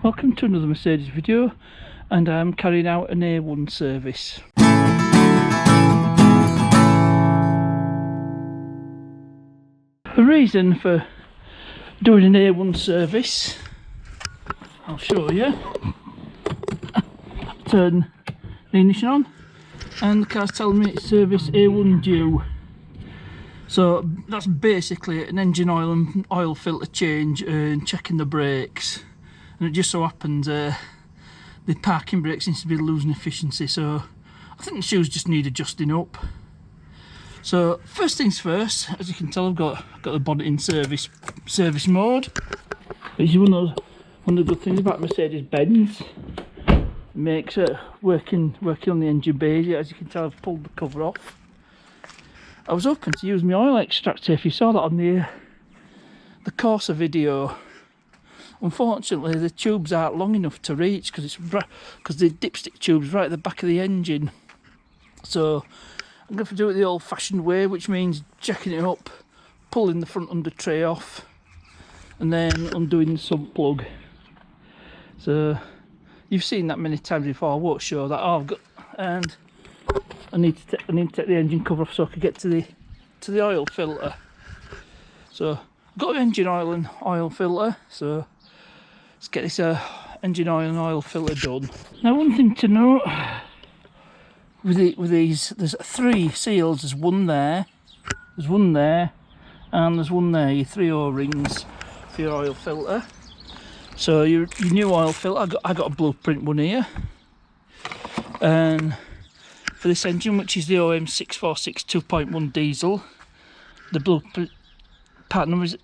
Welcome to another Mercedes video, and I'm carrying out an A1 service. The reason for doing an A1 service, I'll show you. Turn the ignition on and the car's telling me it's service A1 due. So that's basically an engine oil and oil filter change and checking the brakes. And it just so happens the parking brake seems to be losing efficiency, so I think the shoes just need adjusting up. So first things first, as you can tell, I've got the bonnet in service mode. Which is one of the good things about Mercedes Benz. It makes it working on the engine bay. As you can tell, I've pulled the cover off. I was hoping to use my oil extractor. If you saw that on the Corsa video. Unfortunately, the tubes aren't long enough to reach because the dipstick tube's right at the back of the engine. So I'm going to do it the old-fashioned way, which means jacking it up, pulling the front under tray off, and then undoing the sump plug. So you've seen that many times before. I won't show that. Oh, I've got, and I need to take the engine cover off so I can get to the oil filter. So I've got the engine oil and oil filter. So let's get this engine oil and oil filter done. Now, one thing to note with these, there's 3 seals. There's one there, and there's one there. Your 3 O-rings for your oil filter. So your new oil filter, I got a blueprint one here, and for this engine, which is the OM646 2.1 diesel, the blueprint part number is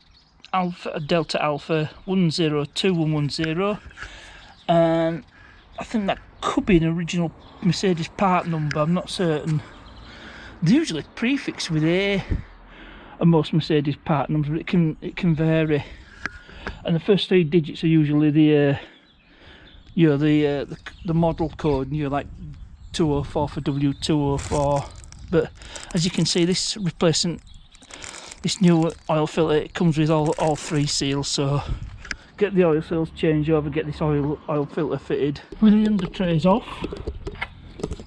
Delta Alpha 102110, and I think that could be an original Mercedes part number. I'm not certain. They're usually prefixed with A on most Mercedes part numbers, but it can vary. And the first 3 digits are usually the model code, and you're like 204 for W204. But as you can see, this new oil filter, it comes with all 3 seals. So get the oil seals changed over, get this oil filter fitted. With the under trays off,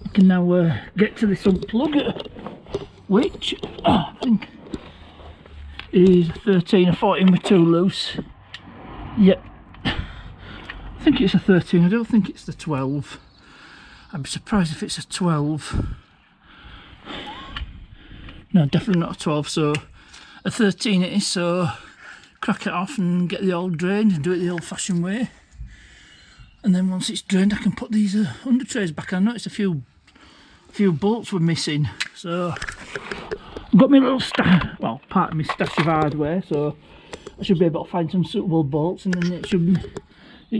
I can now get to the sump plug, which I think is 13 or 14 with 2 loose. Yep, I think it's a 13. I don't think it's the 12. I'd be surprised if it's a 12. No, definitely not a 12. So a 13 it is. So crack it off and get the oil drained and do it the old-fashioned way. And then once it's drained, I can put these under trays back. I noticed a few bolts were missing, so I've got my little part of my stash of hardware. So I should be able to find some suitable bolts, and then it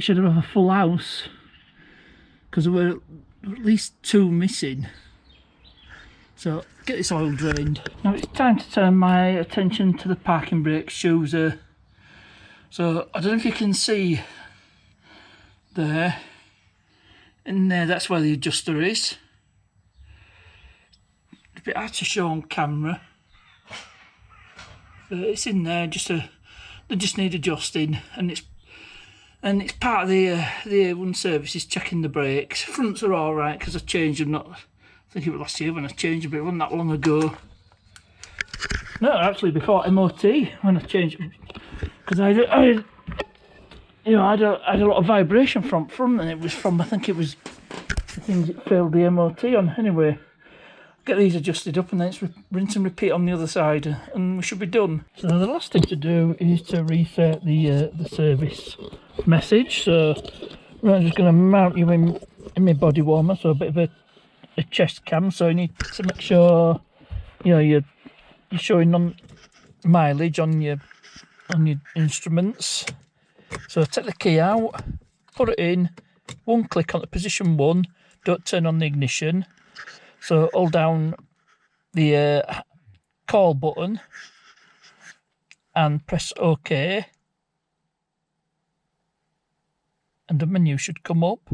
should have a full house, because there were at least 2 missing. So get this oil drained. Now it's time to turn my attention to the parking brake shoes. So I don't know if you can see there, in there, that's where the adjuster is. It's a bit hard to show on camera, but it's in there. They just need adjusting, and it's part of the A1 service is checking the brakes. Fronts are all right because I changed them. I think it was last year when I changed them, but it wasn't that long ago. No, actually before MOT when I changed them, because I had a lot of vibration from front, and it was from, I think it was the things it failed the MOT on. Anyway, get these adjusted up, and then it's rinse and repeat on the other side, and we should be done. So the last thing to do is to reset the service message. So I'm just going to mount you in my body warmer, so a bit of a chest cam. So you need to make sure you're showing on mileage on your instruments. So take the key out, put it in, one click on the position 1, don't turn on the ignition. So hold down the call button and press OK, and the menu should come up.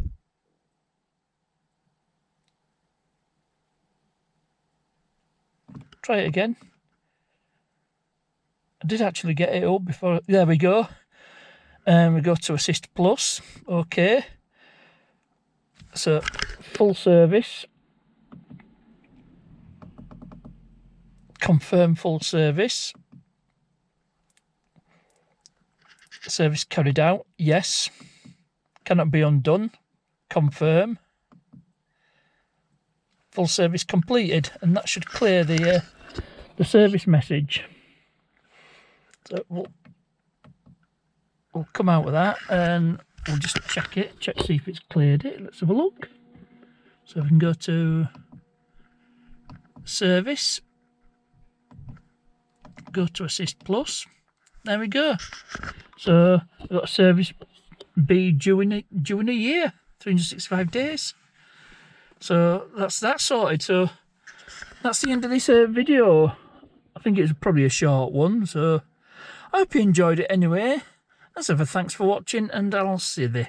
Try it again. I did actually get it up before. There we go. and we go to Assist Plus. Okay, so full service, confirm full service, service carried out, yes, cannot be undone, confirm, full service completed, and that should clear the service message. So we'll come out with that and we'll just check it, see if it's cleared it. Let's have a look. So we can go to service, go to Assist Plus. There we go. So we've got a service be due in a year, 365 days. So that's that sorted. So that's the end of this video. I think it was probably a short one, so I hope you enjoyed it anyway. As ever, thanks for watching, and I'll see you there.